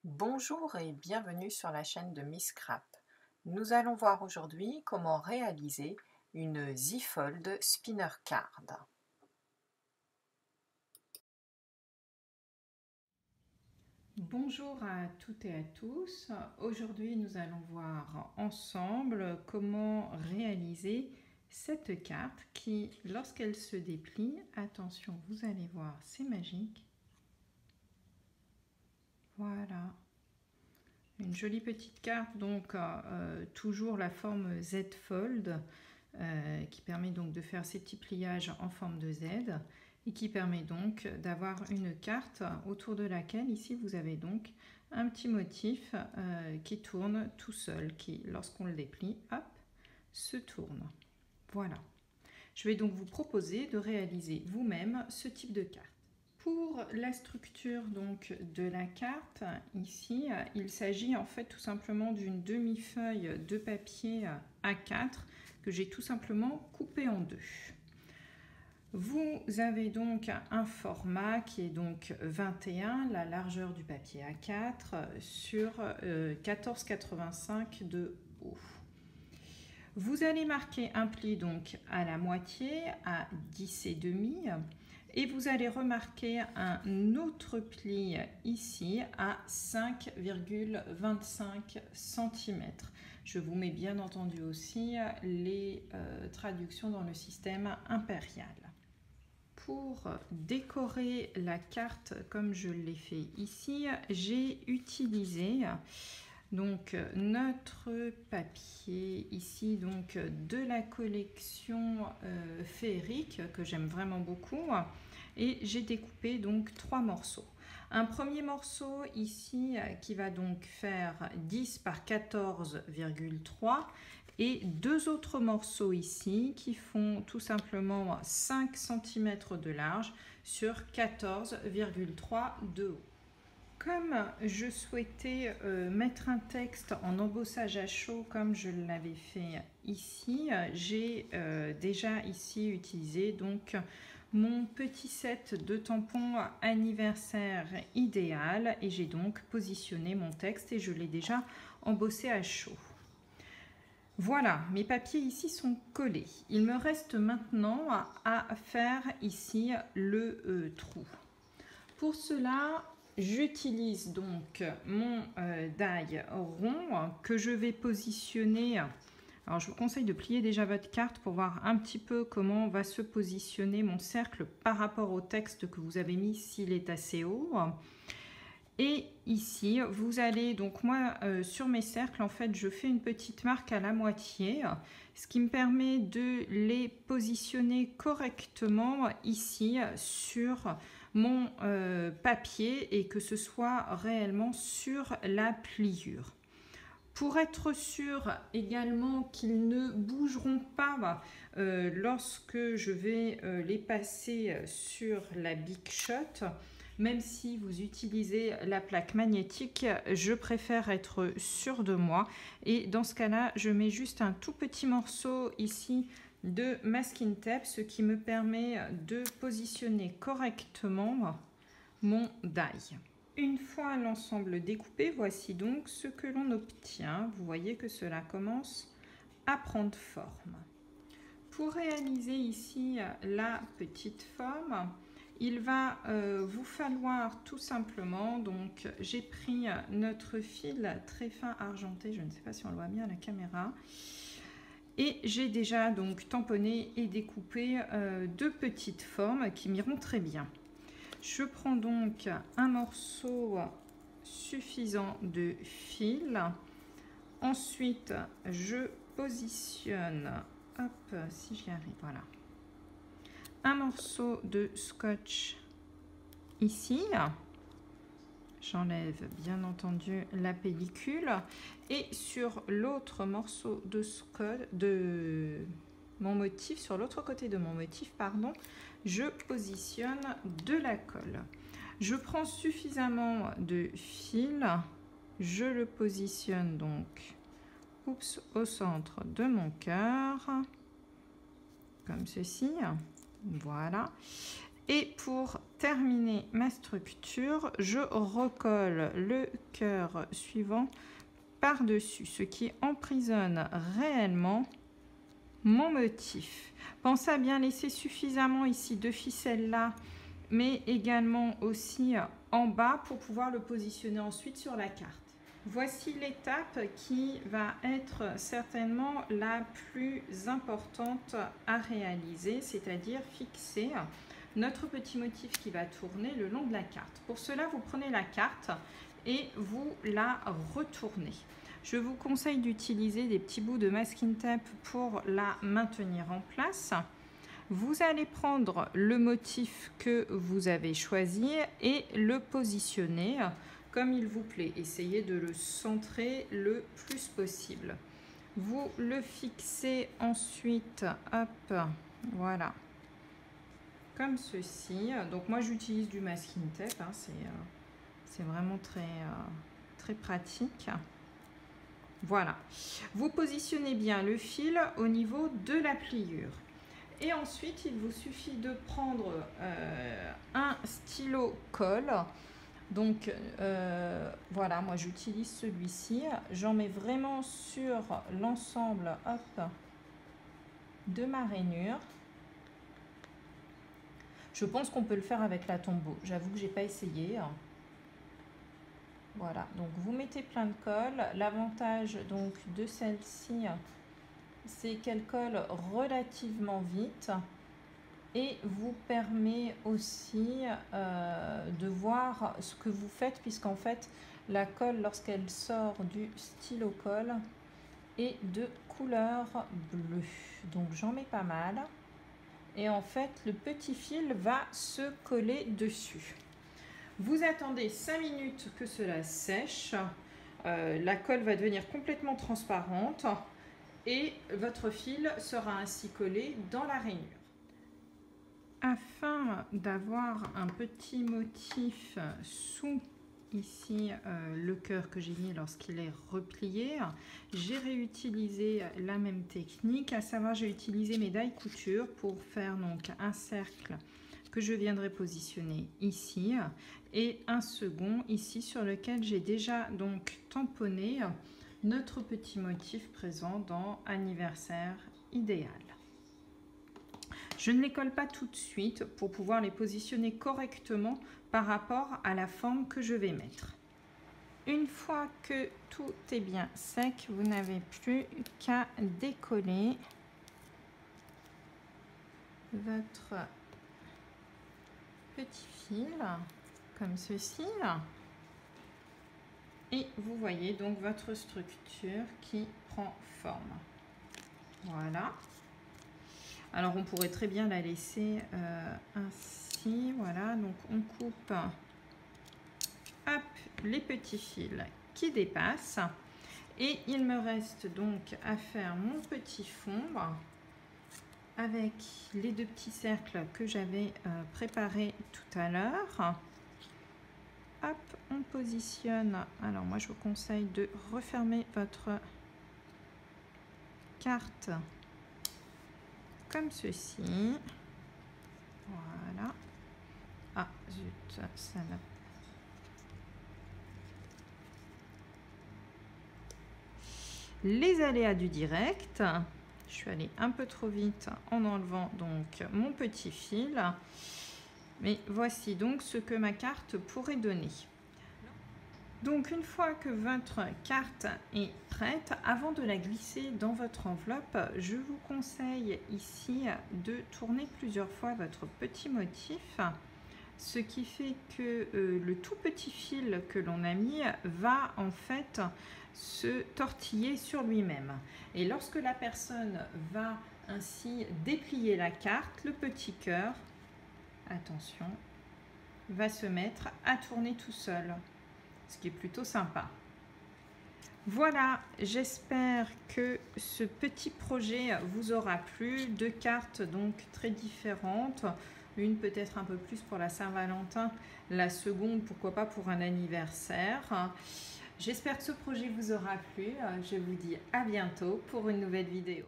Bonjour et bienvenue sur la chaîne de Miss Scrap. Nous allons voir aujourd'hui comment réaliser une Z-Fold Spinner Card. Bonjour à toutes et à tous. Aujourd'hui, nous allons voir ensemble comment réaliser cette carte qui, lorsqu'elle se déplie, attention, vous allez voir, c'est magique. Voilà. Une jolie petite carte, donc toujours la forme Z-Fold, qui permet donc de faire ces petits pliages en forme de Z et qui permet donc d'avoir une carte autour de laquelle ici vous avez donc un petit motif qui tourne tout seul, qui lorsqu'on le déplie, hop, se tourne. Voilà. Je vais donc vous proposer de réaliser vous-même ce type de carte. Pour la structure donc de la carte, ici, il s'agit en fait tout simplement d'une demi-feuille de papier A4 que j'ai tout simplement coupée en deux. Vous avez donc un format qui est donc 21, la largeur du papier A4 sur 14,85 de haut. Vous allez marquer un pli donc à la moitié à 10,5 et vous allez remarquer un autre pli ici à 5,25 cm. Je vous mets bien entendu aussi les traductions dans le système impérial. Pour décorer la carte comme je l'ai fait ici, j'ai utilisé donc notre papier ici donc de la collection féerique que j'aime vraiment beaucoup, et j'ai découpé donc 3 morceaux. Un premier morceau ici qui va donc faire 10 par 14,3 et deux autres morceaux ici qui font tout simplement 5 cm de large sur 14,3 de haut. Comme je souhaitais mettre un texte en embossage à chaud comme je l'avais fait ici, j'ai déjà ici utilisé donc mon petit set de tampons anniversaire idéal et j'ai donc positionné mon texte et je l'ai déjà embossé à chaud. Voilà, mes papiers ici sont collés. Il me reste maintenant à faire ici le trou. Pour cela, j'utilise donc mon die rond que je vais positionner. Alors je vous conseille de plier déjà votre carte pour voir un petit peu comment va se positionner mon cercle par rapport au texte que vous avez mis s'il est assez haut. Et ici, vous allez, donc moi, sur mes cercles, en fait, je fais une petite marque à la moitié, ce qui me permet de les positionner correctement ici sur mon papier et que ce soit réellement sur la pliure. Pour être sûr également qu'ils ne bougeront pas lorsque je vais les passer sur la Big Shot, même si vous utilisez la plaque magnétique, je préfère être sûre de moi. Et dans ce cas-là, je mets juste un tout petit morceau ici de masking tape, ce qui me permet de positionner correctement mon die. Une fois l'ensemble découpé, voici donc ce que l'on obtient. Vous voyez que cela commence à prendre forme. Pour réaliser ici la petite forme, il va vous falloir tout simplement, donc j'ai pris notre fil très fin argenté, je ne sais pas si on le voit bien à la caméra, et j'ai déjà donc tamponné et découpé deux petites formes qui m'iront très bien. Je prends donc un morceau suffisant de fil, ensuite je positionne, hop, si j'y arrive, voilà, un morceau de scotch ici, j'enlève bien entendu la pellicule et sur l'autre morceau de scotch de mon motif, sur l'autre côté de mon motif, pardon, je positionne de la colle. Je prends suffisamment de fil, je le positionne donc au centre de mon cœur, comme ceci. Voilà. Et pour terminer ma structure, je recolle le cœur suivant par-dessus, ce qui emprisonne réellement mon motif. Pensez à bien laisser suffisamment ici de ficelles là, mais également aussi en bas pour pouvoir le positionner ensuite sur la carte. Voici l'étape qui va être certainement la plus importante à réaliser, c'est-à-dire fixer notre petit motif qui va tourner le long de la carte. Pour cela, vous prenez la carte et vous la retournez. Je vous conseille d'utiliser des petits bouts de masking tape pour la maintenir en place. Vous allez prendre le motif que vous avez choisi et le positionner comme il vous plaît. Essayez de le centrer le plus possible. Vous le fixez ensuite, hop, voilà, comme ceci. Donc moi j'utilise du masking tape, hein, c'est vraiment très pratique. Voilà, vous positionnez bien le fil au niveau de la pliure. Et ensuite, il vous suffit de prendre un stylo colle. Donc voilà, moi j'utilise celui-ci. J'en mets vraiment sur l'ensemble, hop, de ma rainure. Je pense qu'on peut le faire avec la Tombow. J'avoue que j'ai pas essayé. Voilà, donc vous mettez plein de colle. L'avantage donc de celle-ci, c'est qu'elle colle relativement vite et vous permet aussi de voir ce que vous faites, puisqu'en fait la colle, lorsqu'elle sort du stylo colle, est de couleur bleue. Donc j'en mets pas mal et en fait le petit fil va se coller dessus. Vous attendez 5 minutes que cela sèche. La colle va devenir complètement transparente et votre fil sera ainsi collé dans la rainure. Afin d'avoir un petit motif sous ici le cœur que j'ai mis lorsqu'il est replié, j'ai réutilisé la même technique, à savoir j'ai utilisé mes die couture pour faire donc un cercle que je viendrai positionner ici et un second ici sur lequel j'ai déjà donc tamponné notre petit motif présent dans anniversaire idéal. Je ne les colle pas tout de suite pour pouvoir les positionner correctement par rapport à la forme que je vais mettre. Une fois que tout est bien sec, vous n'avez plus qu'à décoller votre petit fil comme ceci. Et vous voyez donc votre structure qui prend forme. Voilà. Alors on pourrait très bien la laisser ainsi. Voilà, donc on coupe hop, les petits fils qui dépassent. Et il me reste donc à faire mon petit fond avec les deux petits cercles que j'avais préparés tout à l'heure. Hop, on positionne. Alors moi je vous conseille de refermer votre carte comme ceci. Voilà. Ah zut, ça n'a... Les aléas du direct. Je suis allée un peu trop vite en enlevant donc mon petit fil. Mais voici donc ce que ma carte pourrait donner. Donc une fois que votre carte est prête, avant de la glisser dans votre enveloppe, je vous conseille ici de tourner plusieurs fois votre petit motif, ce qui fait que le tout petit fil que l'on a mis va en fait se tortiller sur lui-même. Et lorsque la personne va ainsi déplier la carte, le petit cœur, attention, va se mettre à tourner tout seul, ce qui est plutôt sympa. Voilà, j'espère que ce petit projet vous aura plu. Deux cartes donc très différentes, une peut-être un peu plus pour la Saint-Valentin, la seconde pourquoi pas pour un anniversaire. J'espère que ce projet vous aura plu. Je vous dis à bientôt pour une nouvelle vidéo.